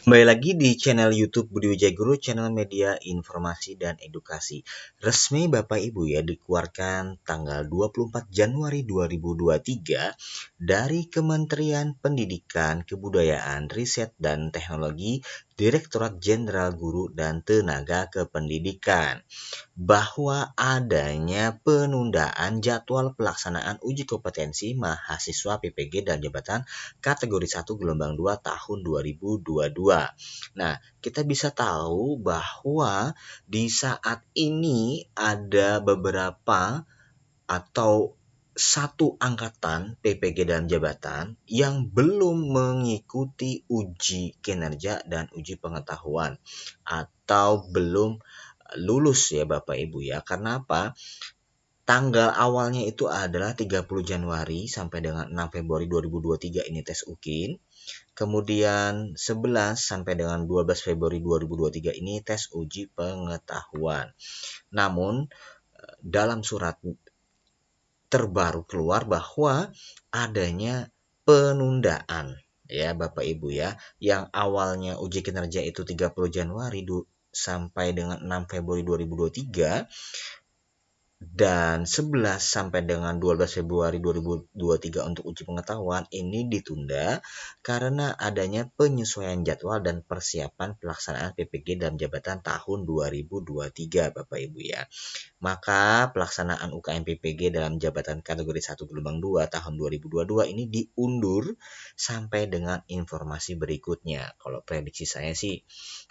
Kembali lagi di channel YouTube Budi Wijaya Guru, channel media informasi dan edukasi. Resmi Bapak Ibu ya dikeluarkan tanggal 24 Januari 2023 dari Kementerian Pendidikan, Kebudayaan, Riset dan Teknologi, Direktorat Jenderal Guru dan Tenaga Kependidikan, bahwa adanya penundaan jadwal pelaksanaan uji kompetensi mahasiswa PPG dan jabatan kategori 1 gelombang 2 tahun 2022. Nah, kita bisa tahu bahwa di saat ini ada beberapa atau satu angkatan PPG dan jabatan yang belum mengikuti uji kinerja dan uji pengetahuan atau belum lulus ya Bapak Ibu ya. Karena apa? Tanggal awalnya itu adalah 30 Januari sampai dengan 6 Februari 2023 ini tes UKIN. Kemudian 11 sampai dengan 12 Februari 2023 ini tes uji pengetahuan. Namun dalam surat terbaru keluar bahwa adanya penundaan ya Bapak Ibu ya, yang awalnya uji kinerja itu 30 Januari sampai dengan 6 Februari 2023 dan 11 sampai dengan 12 Februari 2023 untuk uji pengetahuan ini ditunda karena adanya penyesuaian jadwal dan persiapan pelaksanaan PPG dan jabatan tahun 2023 Bapak Ibu ya. Maka pelaksanaan UKM PPG dalam jabatan kategori 1 gelombang 2 tahun 2022 ini diundur sampai dengan informasi berikutnya. Kalau prediksi saya sih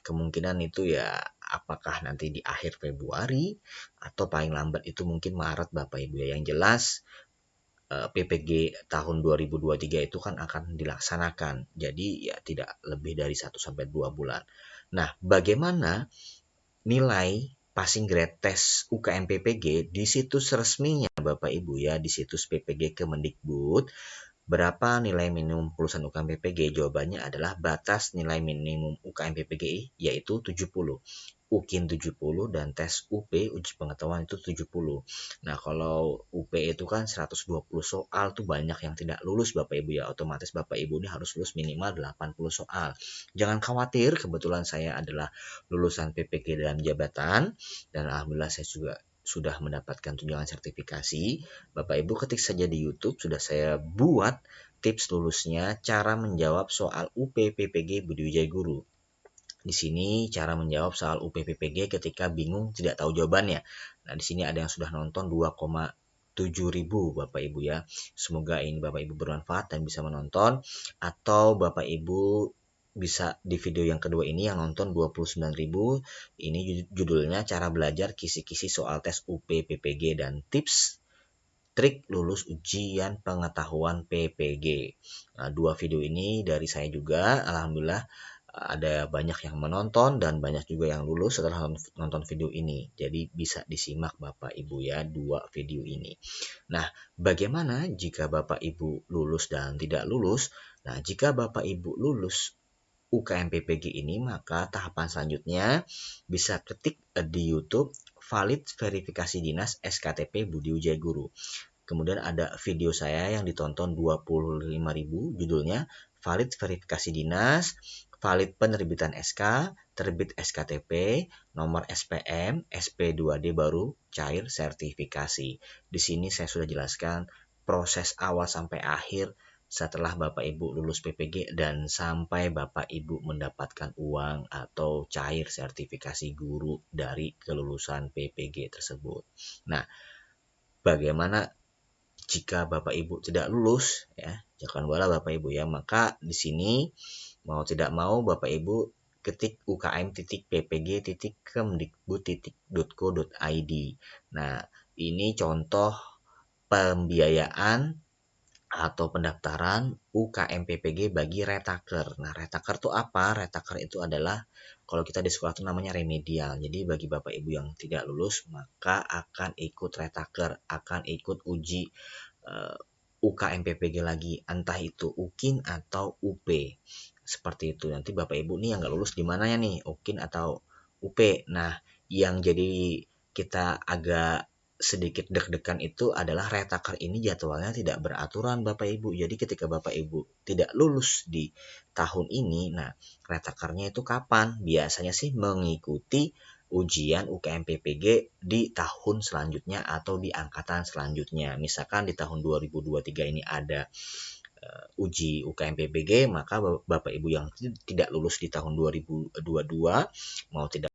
kemungkinan itu ya apakah nanti di akhir Februari atau paling lambat itu mungkin Maret Bapak Ibu ya. Yang jelas PPG tahun 2023 itu kan akan dilaksanakan. Jadi ya tidak lebih dari 1 sampai 2 bulan. Nah, bagaimana nilai passing grade tes UKM PPG di situs resminya Bapak Ibu ya, di situs PPG Kemendikbud. Berapa nilai minimum kelulusan UKM PPG? Jawabannya adalah batas nilai minimum UKM PPG yaitu 70. UKIN 70 dan tes UP uji pengetahuan itu 70. Nah, kalau UP itu kan 120 soal tuh banyak yang tidak lulus Bapak Ibu ya. Otomatis Bapak Ibu ini harus lulus minimal 80 soal. Jangan khawatir, kebetulan saya adalah lulusan PPG dalam jabatan dan alhamdulillah saya juga sudah mendapatkan tunjangan sertifikasi. Bapak Ibu ketik saja di YouTube, sudah saya buat tips lulusnya, cara menjawab soal UP PPG Budi Wijaya Guru. Di sini cara menjawab soal UPPPG ketika bingung tidak tahu jawabannya. Nah, di sini ada yang sudah nonton 2,7 ribu Bapak Ibu ya. Semoga ini Bapak Ibu bermanfaat dan bisa menonton, atau Bapak Ibu bisa di video yang kedua ini yang nonton 29.000. Ini judulnya cara belajar kisi-kisi soal tes UPPPG dan tips trik lulus ujian pengetahuan PPG. Nah, dua video ini dari saya juga, alhamdulillah ada banyak yang menonton dan banyak juga yang lulus setelah nonton video ini. Jadi bisa disimak Bapak Ibu ya dua video ini. Nah, bagaimana jika Bapak Ibu lulus dan tidak lulus? Nah, jika Bapak Ibu lulus UKM PPG ini, maka tahapan selanjutnya bisa ketik di YouTube valid verifikasi dinas SKTP Budi Wijaya Guru. Kemudian ada video saya yang ditonton 25.000, judulnya valid verifikasi dinas, valid penerbitan SK, terbit SKTP, nomor SPM, SP2D baru cair sertifikasi. Di sini saya sudah jelaskan proses awal sampai akhir setelah Bapak Ibu lulus PPG dan sampai Bapak Ibu mendapatkan uang atau cair sertifikasi guru dari kelulusan PPG tersebut. Nah, bagaimana jika Bapak Ibu tidak lulus ya, jangan bola Bapak Ibu ya, maka di sini mau tidak mau Bapak Ibu ketik ukm.ppg.kemdikbud.go.id. Nah, ini contoh pembiayaan atau pendaftaran UKM PPG bagi retaker. Nah, retaker itu apa? Retaker itu adalah kalau kita di sekolah itu namanya remedial. Jadi bagi Bapak Ibu yang tidak lulus maka akan ikut retaker, akan ikut uji UKM PPG lagi, entah itu UKIN atau UP. Seperti itu. Nanti Bapak Ibu nih yang nggak lulus di mana ya nih, UKIN atau UP. Nah, yang jadi kita agak sedikit deg-degan itu adalah retaker ini jadwalnya tidak beraturan Bapak Ibu. Jadi ketika Bapak Ibu tidak lulus di tahun ini, nah retakernya itu kapan? Biasanya sih mengikuti ujian UKM PPG di tahun selanjutnya atau di angkatan selanjutnya. Misalkan di tahun 2023 ini ada uji UKM PPG, maka Bapak Ibu yang tidak lulus di tahun 2022 mau tidak